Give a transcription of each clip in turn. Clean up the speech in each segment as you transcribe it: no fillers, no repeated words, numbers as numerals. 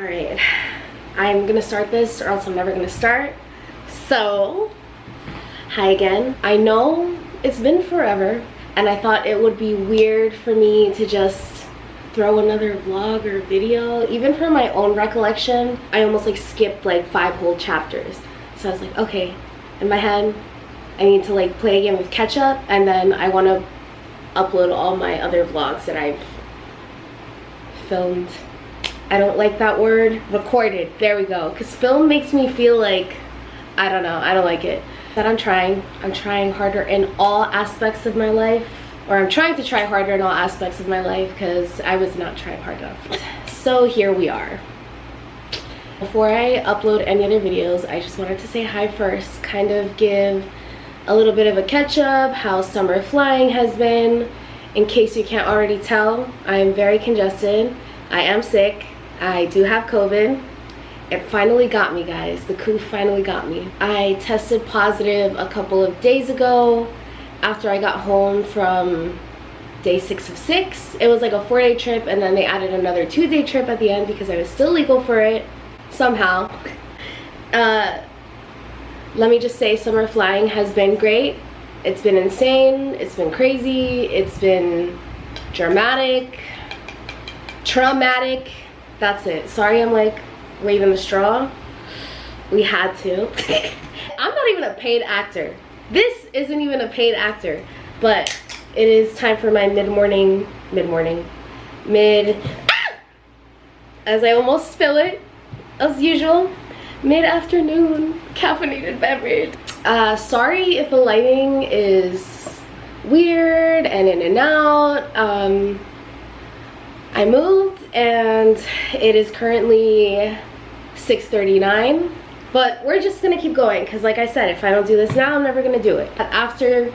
Alright, I'm gonna start this or else I'm never gonna start. So, hi again. I know it's been forever and I thought it would be weird for me to just throw another vlog or video. Even for my own recollection, I almost like skipped like 5 whole chapters. So I was like, okay, in my head, I need to like play a game of catch up, and then I want to upload all my other vlogs that I've filmed. I don't like that word. Recorded, there we go. Because film makes me feel like, I don't know, I don't like it. But I'm trying harder in all aspects of my life. Or I'm trying to try harder in all aspects of my life because I was not trying hard enough. So here we are. Before I upload any other videos, I just wanted to say hi first. Kind of give a little bit of a catch up, how summer flying has been. In case you can't already tell, I am very congested. I am sick. I do have COVID. It finally got me, guys. The coup finally got me. I tested positive a couple of days ago after I got home from day 6 of 6. It was like a 4-day trip, and then they added another 2-day trip at the end because I was still legal for it somehow. Let me just say, summer flying has been great. It's been insane. It's been crazy. It's been dramatic, traumatic. That's it. Sorry I'm like waving the straw. We had to. I'm not even a paid actor. This isn't even a paid actor, but it is time for my as I almost spill it, as usual, mid-afternoon caffeinated beverage. Sorry if the lighting is weird and in and out. I moved and it is currently 6:39, but we're just gonna keep going because, like I said, if I don't do this now, I'm never gonna do it. After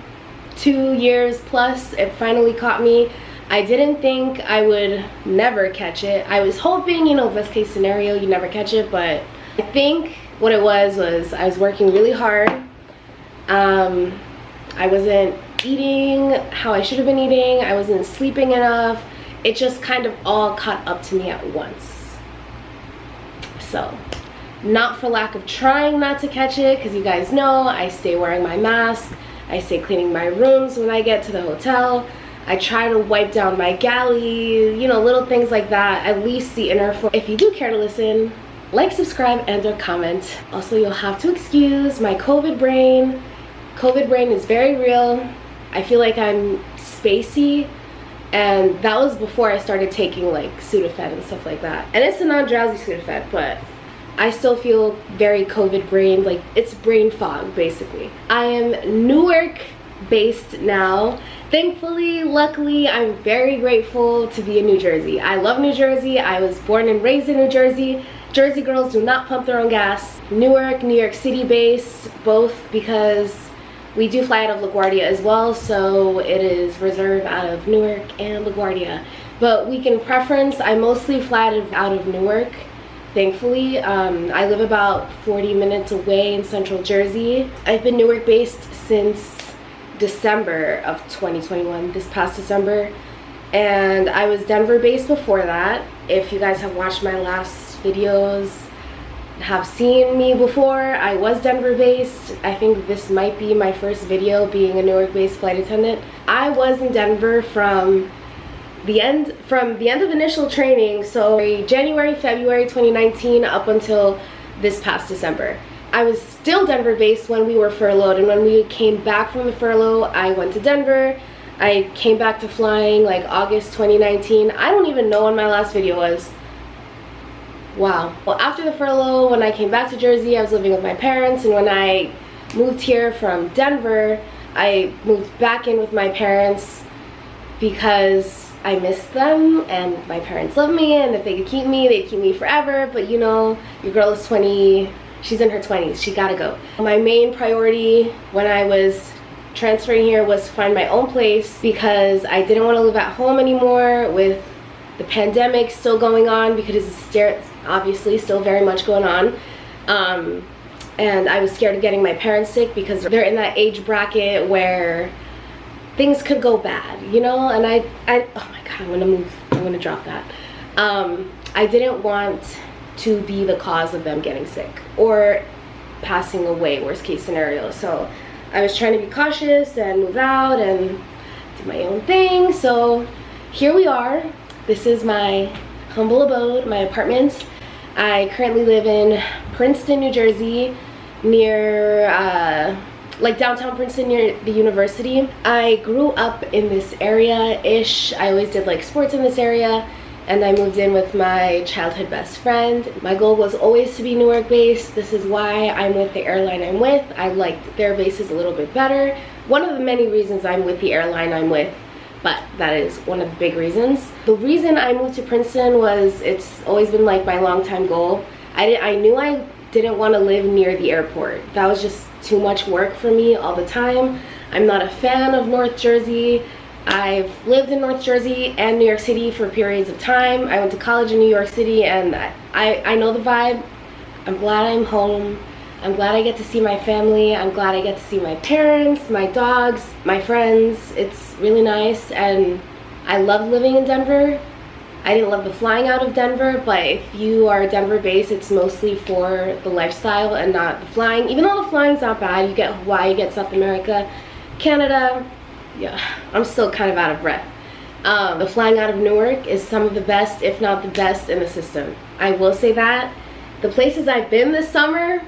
2 years plus, it finally caught me. I didn't think I would never catch it. I was hoping, you know, best case scenario, you never catch it, but I think what it was I was working really hard. I wasn't eating how I should have been eating. I wasn't sleeping enough. It just kind of all caught up to me at once. So, not for lack of trying not to catch it, because you guys know I stay wearing my mask. I stay cleaning my rooms when I get to the hotel. I try to wipe down my galley, you know, little things like that. At least the inner floor. If you do care to listen, like, subscribe, and or comment. Also, you'll have to excuse my COVID brain. COVID brain is very real. I feel like I'm spacey. And that was before I started taking like Sudafed and stuff like that. And it's a non-drowsy Sudafed, but I still feel very COVID brain, like it's brain fog basically. I am Newark based now. Thankfully, luckily, I'm very grateful to be in New Jersey. I love New Jersey. I was born and raised in New Jersey. Jersey girls do not pump their own gas. Newark, New York City based, both because we do fly out of LaGuardia as well, so it is reserved out of Newark and LaGuardia. But weekend preference, I mostly fly out of Newark, thankfully. I live about 40 minutes away in central Jersey. I've been Newark based since December of 2021, this past December. And I was Denver based before that. If you guys have watched my last videos, have seen me before, I was Denver based. I think this might be my first video being a Newark based flight attendant. I was in Denver from the end of initial training, so January, February 2019 up until this past December. I was still Denver based when we were furloughed, and when we came back from the furlough, I went to Denver. I came back to flying like August 2019. I don't even know when my last video was. Wow. Well, after the furlough, when I came back to Jersey, I was living with my parents, and when I moved here from Denver, I moved back in with my parents because I missed them, and my parents love me, and if they could keep me, they'd keep me forever. But you know, your girl is 20, she's in her 20s, she gotta go. My main priority when I was transferring here was to find my own place because I didn't want to live at home anymore with the pandemic still going on, because it's obviously still very much going on. And I was scared of getting my parents sick because they're in that age bracket where things could go bad, you know. And I oh my god, I'm gonna drop that. I didn't want to be the cause of them getting sick or passing away, worst case scenario. So I was trying to be cautious and move out and do my own thing. So here we are. This is my humble abode, my apartment. I currently live in Princeton, New Jersey, near like downtown Princeton, near the university. I grew up in this area-ish. I always did like sports in this area, and I moved in with my childhood best friend. My goal was always to be Newark based. This is why I'm with the airline I'm with. I liked their bases a little bit better. One of the many reasons I'm with the airline I'm with, but that is one of the big reasons. The reason I moved to Princeton was it's always been like my long-time goal. I knew I didn't want to live near the airport. That was just too much work for me all the time. I'm not a fan of North Jersey. I've lived in North Jersey and New York City for periods of time. I went to college in New York City, and I know the vibe. I'm glad I'm home. I'm glad I get to see my family. I'm glad I get to see my parents, my dogs, my friends. It's really nice, and I love living in Denver. I didn't love the flying out of Denver, but if you are Denver based, it's mostly for the lifestyle and not the flying. Even though the flying's not bad, you get Hawaii, you get South America, Canada. Yeah, I'm still kind of out of breath. The flying out of Newark is some of the best, if not the best, in the system. I will say that. The places I've been this summer,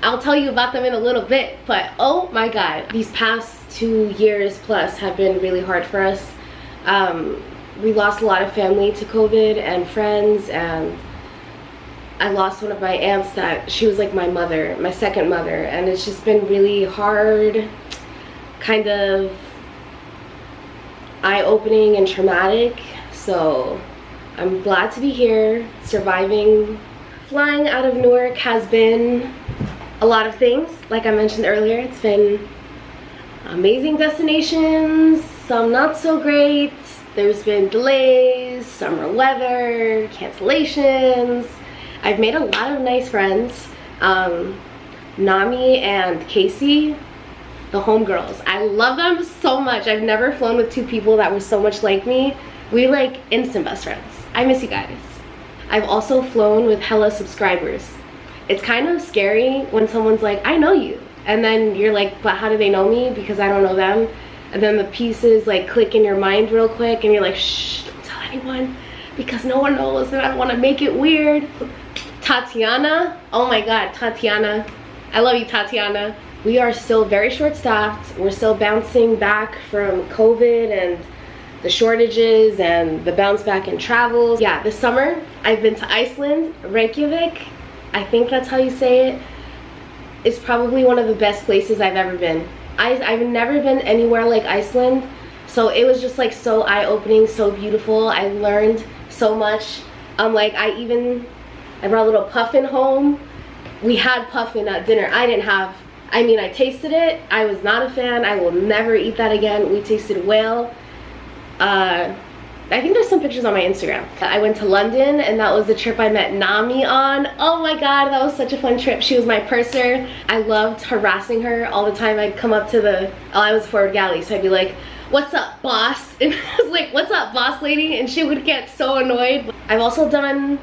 I'll tell you about them in a little bit, but oh my god, these past 2 years plus have been really hard for us. We lost a lot of family to COVID and friends, and I lost one of my aunts that she was like my mother, my second mother, and it's just been really hard, kind of eye-opening and traumatic. So I'm glad to be here, surviving. Flying out of Newark has been a lot of things. Like I mentioned earlier, it's been amazing destinations, some not so great. There's been delays, summer weather, cancellations. I've made a lot of nice friends. Nami and Casey, the homegirls. I love them so much. I've never flown with two people that were so much like me. We like instant best friends. I miss you guys. I've also flown with hella subscribers. It's kind of scary when someone's like, I know you. And then you're like, but how do they know me? Because I don't know them. And then the pieces like click in your mind real quick, and you're like, shh, don't tell anyone because no one knows, and I don't want to make it weird. Tatiana, oh my god, Tatiana. I love you, Tatiana. We are still very short-staffed. We're still bouncing back from COVID and the shortages and the bounce back in travels. Yeah, this summer I've been to Iceland, Reykjavik. I think that's how you say it. It's probably one of the best places I've ever been. I've never been anywhere like Iceland, so it was just like so eye-opening, so beautiful. I learned so much. Like I brought a little puffin home. We had puffin at dinner. I tasted it. I was not a fan. I will never eat that again. We tasted whale. I think there's some pictures on my Instagram. I went to London, and that was the trip I met Nami on. Oh my god, that was such a fun trip. She was my purser. I loved harassing her all the time. I'd come up to I was forward galley, so I'd be like, what's up, boss? And I was like, what's up, boss lady? And she would get so annoyed. I've also done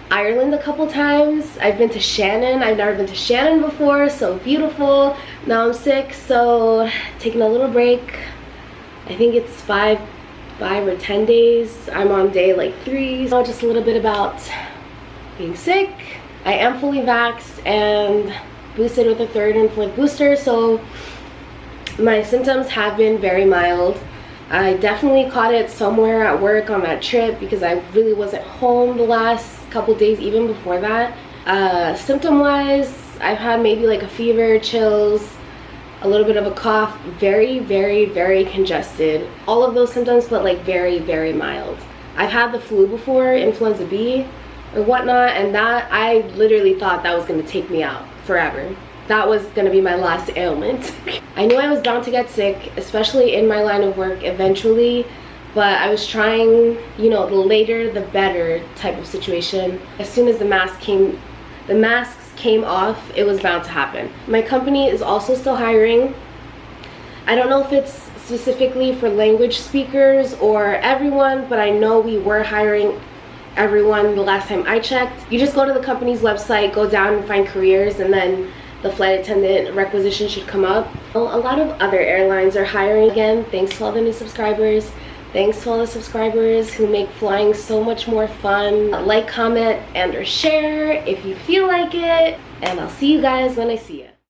Ireland a couple times. I've been to Shannon. I've never been to Shannon before. So beautiful. Now I'm sick, so taking a little break. I think it's 5 or 10 days. I'm on day like 3. So just a little bit about being sick. I am fully vaxxed and boosted with the 3rd and 4th booster, so my symptoms have been very mild. I definitely caught it somewhere at work on that trip because I really wasn't home the last couple days even before that. Symptom wise, I've had maybe like a fever, chills, a little bit of a cough, very, very, very congested. All of those symptoms, but like very, very mild. I've had the flu before, influenza B or whatnot, and that I literally thought that was gonna take me out forever. That was gonna be my last ailment. I knew I was bound to get sick, especially in my line of work eventually, but I was trying, you know, the later the better type of situation. As soon as the masks came off, it was bound to happen. My company is also still hiring. I don't know if it's specifically for language speakers or everyone, but I know we were hiring everyone the last time I checked. You just go to the company's website, go down and find careers, and then the flight attendant requisition should come up. A lot of other airlines are hiring again. Thanks to all the new subscribers. Thanks to all the subscribers who make flying so much more fun. Like, comment, and or share if you feel like it. And I'll see you guys when I see you.